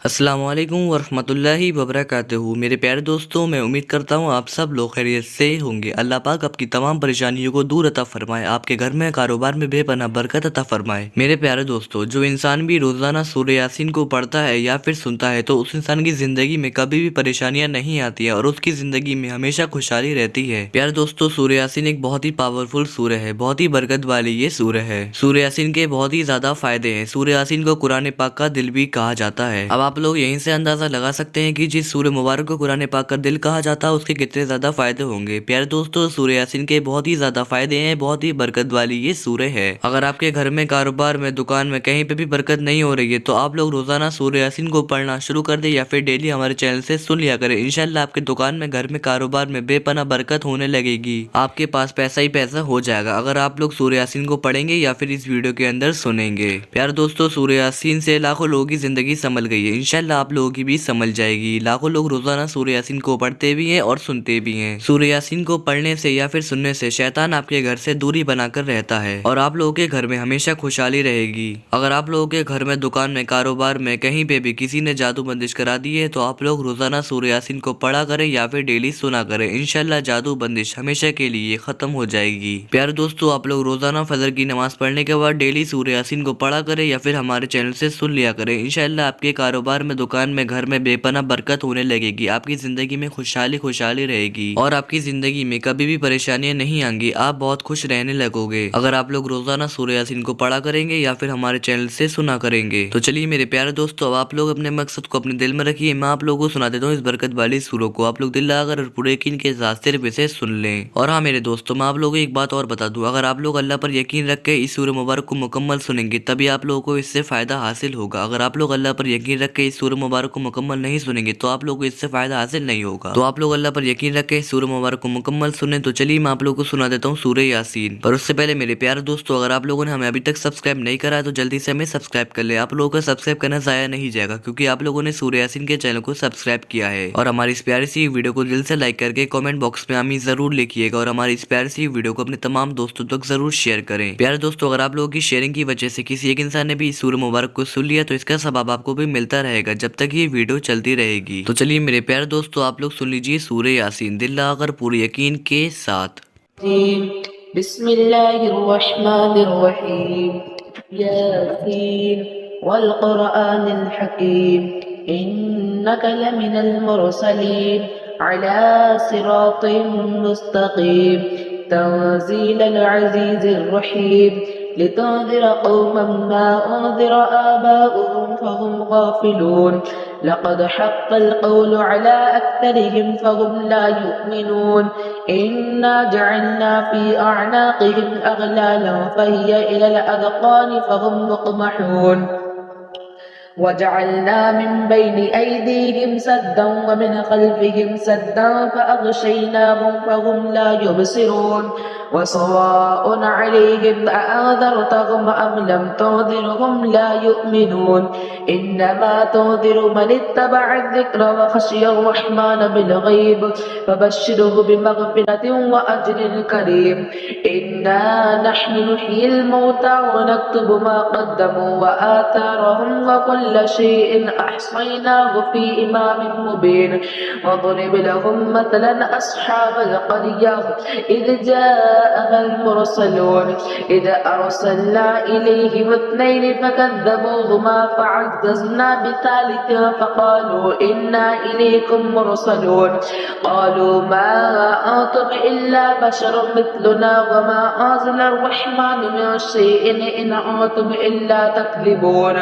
अस्सलाम वालेकुम वरहमतुल्लाहि वबरकातुहू। मेरे प्यारे दोस्तों, मैं उम्मीद करता हूँ आप सब लोग खैरियत से होंगे। अल्लाह पाक आपकी तमाम परेशानियों को दूर अता फरमाए, आपके घर में कारोबार में बेपनाह बरकत अता फरमाए। मेरे प्यारे दोस्तों, जो इंसान भी रोज़ाना सूरह यासीन को पढ़ता है या फिर सुनता है तो उस इंसान की ज़िंदगी में कभी भी परेशानियाँ नहीं आती है और उसकी ज़िंदगी में हमेशा खुशहाली रहती है। प्यारे दोस्तों, सूरह यासीन एक बहुत ही पावरफुल सूरह है, बहुत ही बरकत वाली ये सूरह है। सूरह यासीन के बहुत ही ज़्यादा फायदे हैं। सूरह यासीन को कुरान पाक का दिल भी कहा जाता है। अब आप लोग यहीं से अंदाजा लगा सकते हैं कि जिस सूरह मुबारक को कुरान पाक का दिल कहा जाता है उसके कितने ज्यादा फायदे होंगे। प्यारे दोस्तों, सूरह यासीन के बहुत ही ज्यादा फायदे हैं, बहुत ही बरकत वाली ये सूरह है। अगर आपके घर में, कारोबार में, दुकान में कहीं पे भी बरकत नहीं हो रही है तो आप लोग रोजाना सूरह यासीन को पढ़ना शुरू कर दे या फिर डेली हमारे चैनल से सुन लिया करें। इंशाल्लाह आपके दुकान में, घर में, कारोबार में बेपनाह बरकत होने लगेगी। आपके पास पैसा ही पैसा हो जाएगा अगर आप लोग सूरह यासीन को पढ़ेंगे या फिर इस वीडियो के अंदर सुनेंगे। प्यारे दोस्तों, सूरह यासीन से लाखों लोगों की जिंदगी संभल गई है। इंशाल्लाह आप लोगों की भी संभल जाएगी। लाखों लोग रोजाना सूरह यासीन को पढ़ते भी हैं और सुनते भी हैं। सूरह यासीन को पढ़ने से या फिर सुनने से शैतान आपके घर से दूरी बनाकर रहता है और आप लोगों के घर में हमेशा खुशहाली रहेगी। अगर आप लोगों के घर में, दुकान में, कारोबार में कहीं पे भी किसी ने जादू बंदिश करा दी है तो आप लोग रोजाना सूरह यासीन को पढ़ा करें या फिर डेली सुना करें। इंशाल्लाह जादू बंदिश हमेशा के लिए खत्म हो जाएगी। प्यारे दोस्तों, आप लोग रोजाना फजर की नमाज पढ़ने के बाद डेली सूरह यासीन को पढ़ा करें या फिर हमारे चैनल से सुन लिया करें। इंशाल्लाह आपके कारोबार में, दुकान में, घर में बेपनाह बरकत होने लगेगी। आपकी जिंदगी में खुशहाली खुशहाली रहेगी और आपकी जिंदगी में कभी भी परेशानियां नहीं आएंगी। आप बहुत खुश रहने लगोगे अगर आप लोग रोजाना सूरह यासीन को पढ़ा करेंगे या फिर हमारे चैनल से सुना करेंगे। तो चलिए मेरे प्यारे दोस्तों, अब आप लोग अपने मकसद को अपने दिल में रखिए। मैं आप लोगों को सुना देता हूँ इस बरकत वाली सूरों को। आप लोग दिल लगाकर और पूरे यकीन के साथ सिर्फ इसे सुन लें। और हाँ मेरे दोस्तों, मैं आप लोगों को एक बात और बता दूं, अगर आप लोग अल्लाह पर यकीन रख के इस सूरह मुबारक को मुकम्मल सुनेंगे तभी आप लोगों को इससे फायदा हासिल होगा। अगर आप लोग अल्लाह पर यकीन रख के इस सूरह मुबारक को मुकम्मल नहीं सुनेंगे तो आप लोगों को इससे फायदा हासिल नहीं होगा। तो आप लोग अल्लाह पर यकीन रख के इस सूरह मुबारक को मुकम्मल सुने। तो चलिए मैं आप लोगों को सुना देता हूँ सूरह यासीन। पर उससे पहले मेरे प्यारे दोस्तों, अगर आप लोगों ने हमें अभी तक सब्सक्राइब नहीं करा है तो जल्दी से हमें सब्सक्राइब कर ले। आप लोगों का सब्सक्राइब करना जाया नहीं जाएगा क्योंकि आप लोगों ने सूरह यासीन के चैनल को सब्सक्राइब किया है। और हमारी इस प्यारी सी वीडियो को दिल से लाइक करके कमेंट बॉक्स में आमीन जरूर लिखिएगा और हमारी इस प्यारी सी वीडियो को अपने तमाम दोस्तों तक जरूर शेयर करें। प्यारे दोस्तों, अगर आप लोगों की शेयरिंग की वजह से किसी एक इंसान ने भी इस सूरह मुबारक को सुन लिया तो इसका सवाब आपको भी मिलता रहेगा जब तक ये वीडियो चलती रहेगी। तो चलिए मेरे प्यारे दोस्तों, आप लोग सुन लीजिए सूरह यासीन दिल लगाकर पूरे यकीन के साथ। बिस्मिल्लाहिर्रहमानिर्रहीम यासीन वल क़ुरआनिल हकीम इन्नका लमिनल मुरसलीन अला सिरातिम मुस्तक़ीम तंज़ीलल अज़ीज़िर रहीम लितुन्ज़िर क़ौमन मा उन्ज़िर आबाउहुम फ़हुम गाफ़िलून लक़द हक़्क़ल क़ौलु अला अक्सरिहिम फ़हुम ला युमिनून इन्ना जअलना फ़ी अअनाक़िहिम अग़लालन फ़हिय इलल अज़क़ानि फ़हुम मुक़महून वजअलना मिन बैनि ऐदीहिम सद्दन व मिन ख़ल्फ़िहिम सद्दन फ़अग़शयनाहुम फ़हुम ला युबसिरून वसवाअन अलैहिम अअन्ज़रतहुम अम लम तुन्ज़िरहुम ला युमिनून इन्नमा तुन्ज़िरु मन इत्तबअ अज़्ज़िक्र व ख़शिय अर्रहमान बिलग़ैब फ़बश्शिरहु बिमग़फ़िरतिन व अज्रिन करीम इन्ना नहनु नुह्यिल मौता व नक्तुबु मा क़द्दमू व आथारहुम व कुल्ल शैइन अहसैनाहु फ़ी इमामिन मुबीन वضرب لهم مثلا أصحاب القرية إذ جاءها المرسلون إذ أرسلنا إليهم اثنين فكذبوهما فعززنا بثالث فقالوا إنا إليكم مرسلون قالوا ما أنتم إلا بشر مثلنا وما أنزل الرحمن من شيء إن أنتم إلا تكذبون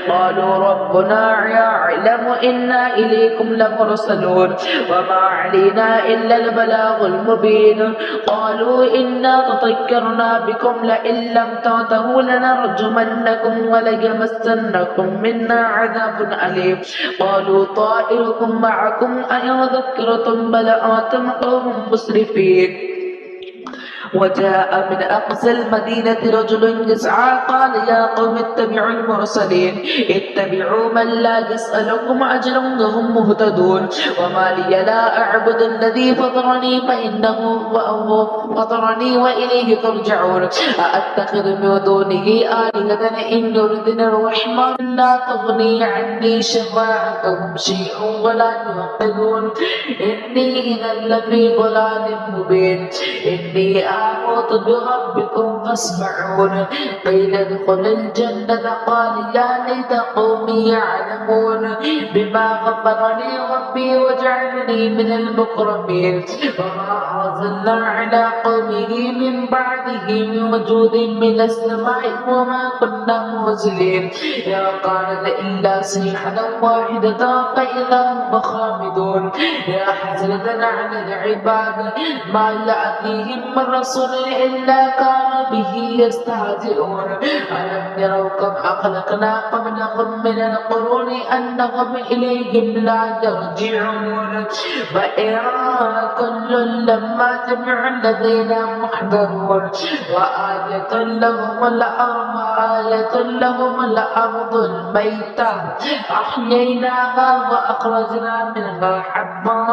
قالوا ربنا يعلم إنا إليكم لمرسلون وما علينا إلا البلاغ المبين قالوا إنا تطيرنا بكم لئن لم تنتهوا لنرجمنكم وليمسنكم منا عذاب أليم قالوا طائركم معكم أئن ذكرتم بل أنتم قوم مسرفين وجاء من أقصى المدينة رجل يسعى قال يا قوم اتبعوا المرسلين اتبعوا من لا يسألكم أجرا وهم مهتدون وما لي لا أعبد الذي فطرني فإنه فطرني وإليه ترجعون أأتخذ من دونه آلهة إن يردنا الرحمن لا تغني عني شفاعتهم شيئا ولا ينقذون إني إذا لفي ضلال مبين إني آمنت بربكم فاسمعون قيل ادخل الجنة قال يا ليت قومي يعلمون بما غفر لي ربي وجعلني من المكرمين وما أرسلنا على قومه من بعده من وجود من السماء وما كنا مرسلين يا كانت إلا صيحة واحدة فإذا هم خامدون يا حسرة على العباد ما يأتيهم من رسول إلا كانوا به يستهزئون ألم يروا كم أخلقنا قبلهم من القرون أنهم إليهم لا يرجعون وإن كل لما جميع لدينا محضرون وآية لهم الأرض الميتة أحييناها وأخرجنا منها حبا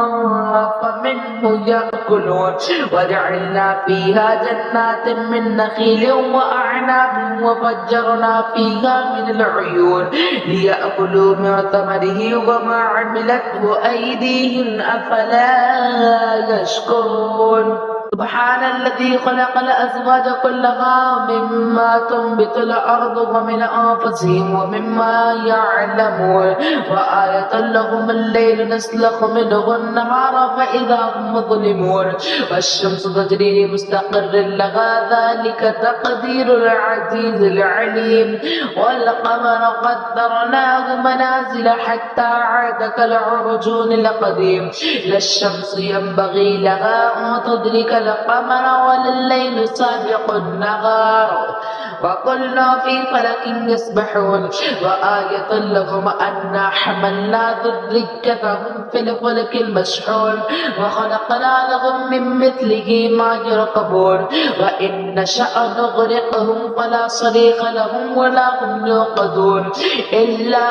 فمنه يأكلون وجعلنا فيها جنات من نخيل وأعناب وفجرنا فيها من العيون ليأكلوا من ثمره وما عملته أيديهم أفلا يشكرون سبحان الذي خلق الأزواج كلها مما تنبت الأرض ومن أنفسهم ومما يعلمون وآية لهم الليل نسلخ منه النهار فإذا هم مظلمون والشمس تجري لمستقر لها ذلك تقدير العزيز العليم والقمر قدرناه منازل حتى عاد كالعرجون القديم لا الشمس ينبغي لها أن تدرك القمر ولا الليل سابق النهار وكلنا في فلك يسبحون وآية لهم أنا حملنا ذريتهم في الفلك المشحون وخلقنا لهم من مثله ما يركبون وإن نشأ نغرقهم فلا صريخ لهم ولا هم يوقظون إلا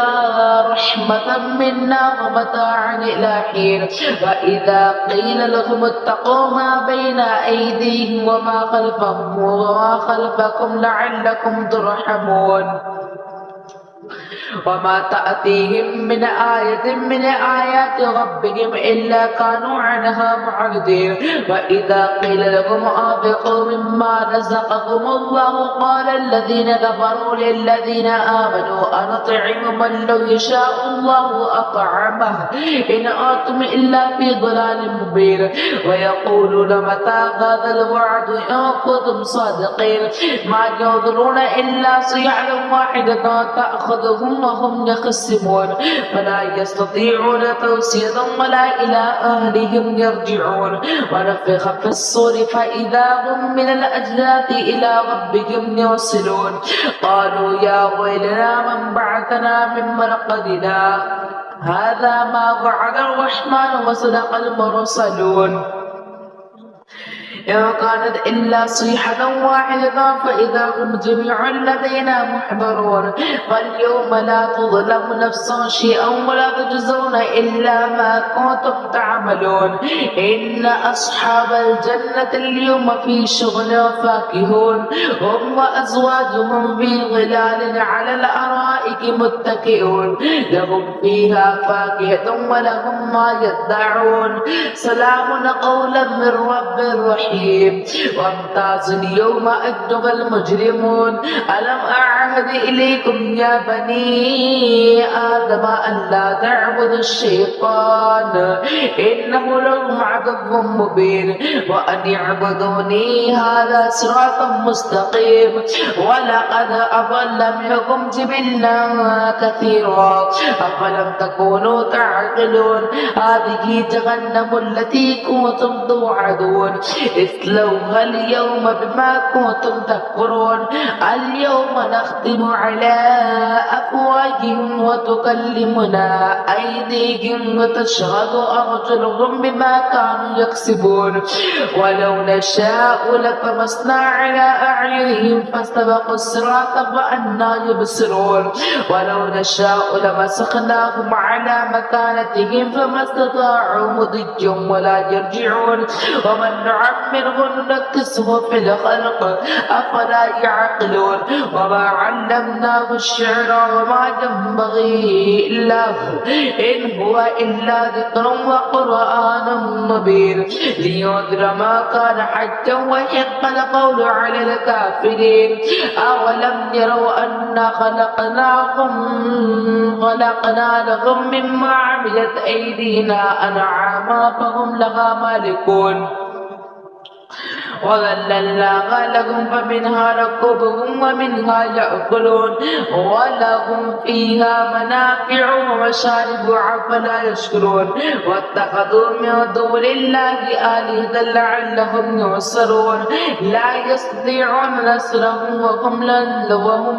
رحمة منا ومتاعا إلى حين وإذا قيل لهم اتقوا ما بين أيديهم وما خلفكم لعلكم ترحمون وما تأتيهم من آية من آيات ربهم إلا كانوا عنها معرضين وإذا قيل لهم أنفقوا مما رزقكم الله قال الذين كفروا للذين آمنوا أنطعم من لو يشاء الله أطعمه إن أنتم إلا في ضلال مبين ويقولون متى هذا الوعد إن كنتم صادقين ما ينظرون إلا صيحة واحدة تأخذهم وهم يخصمون فلا يستطيعون توصية ولا إلى أهلهم يرجعون ونفخ في الصور فإذا هم من الأجداث إلى ربهم يوصلون قالوا يا ويلنا من بعثنا من مرقدنا هذا ما وعد الرحمن وصدق المرسلون إن كانت إلا صيحة واحدة فإذا هم جميع لدينا محضرون فاليوم لا تظلم نفس شيئا ولا تجزون إلا ما كنتم تعملون إن أصحاب الجنة اليوم في شغل فاكهون هم وأزواجهم في ظلال على الأرائك متكئون لهم فيها فاكهة ولهم ما يدعون سلام قولا من رب رحيم وامتاز اليوم أيها المجرمون ألم أعهد إليكم يا بني آدم أن لا تعبدوا الشيطان إنه لكم عدو مبين وأن يعبدوني هذا صراط مستقيم ولقد أضل منكم جبلا كثيرا أفلم تكونوا تعقلون هذه جهنم التي كنتم توعدون اصلوها اليوم بما كنتم تكفرون اليوم نختم على أفواههم وتكلمنا أيديهم وتشهد أرجلهم بما كانوا يكسبون ولو نشاء لطمسنا على أعينهم فاستبقوا الصراط فأنى يبصرون ولو نشاء لمسخناهم على مكانتهم فما استطاعوا مضيا ولا يرجعون ومن نعمره ننكسه في الخلق أفلا يعقلون وما علمناه الشعر وما ينبغي له إن هو إلا ذكر وقرآن مبين لينذر ما كان حجا ويحق القول على الكافرين أولم يروا أنا خلقنا لهم مما عملت أيدينا أنعاما فهم لها مالكون وذللناها لهم فمنها ركوبهم ومنها يأكلون ولهم فيها منافع ومشارب أفلا يشكرون واتخذوا من دون الله آلهة لعلهم ينصرون لا يستطيعون نصرهم وهم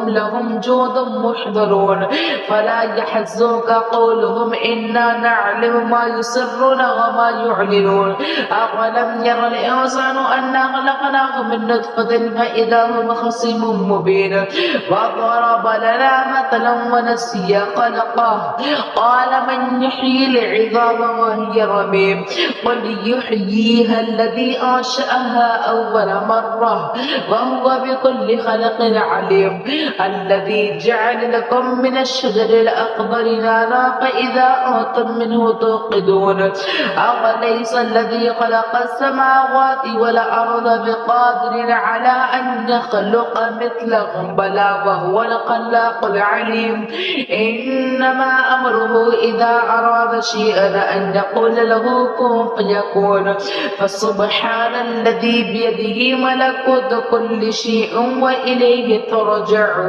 لهم جند محضرون فلا يحزنك قولهم إنا نعلم ما يسرون وما يعلنون أولم ير الإنسان أنا خلقناه من نطفة فإذا هو خصيم مبين وضرب لنا مثلا ونسي خلقه قال من يحيي العظام وهي رميم قل يحييها الذي أنشأها أول مرة وهو بكل خلق عليم الذي جعل لكم من الشجر الأخضر نارا فإذا أنتم منه توقدون أوليس الذي خلق السماوات والأرض بقادر على أن يخلق مثلهم بلى وهو الخلاق العليم إنما أمره إذا أراد شيئا أن يقول له كن فيكون فسبحان الذي بيده ملكوت كل شيء وإليه ترجعون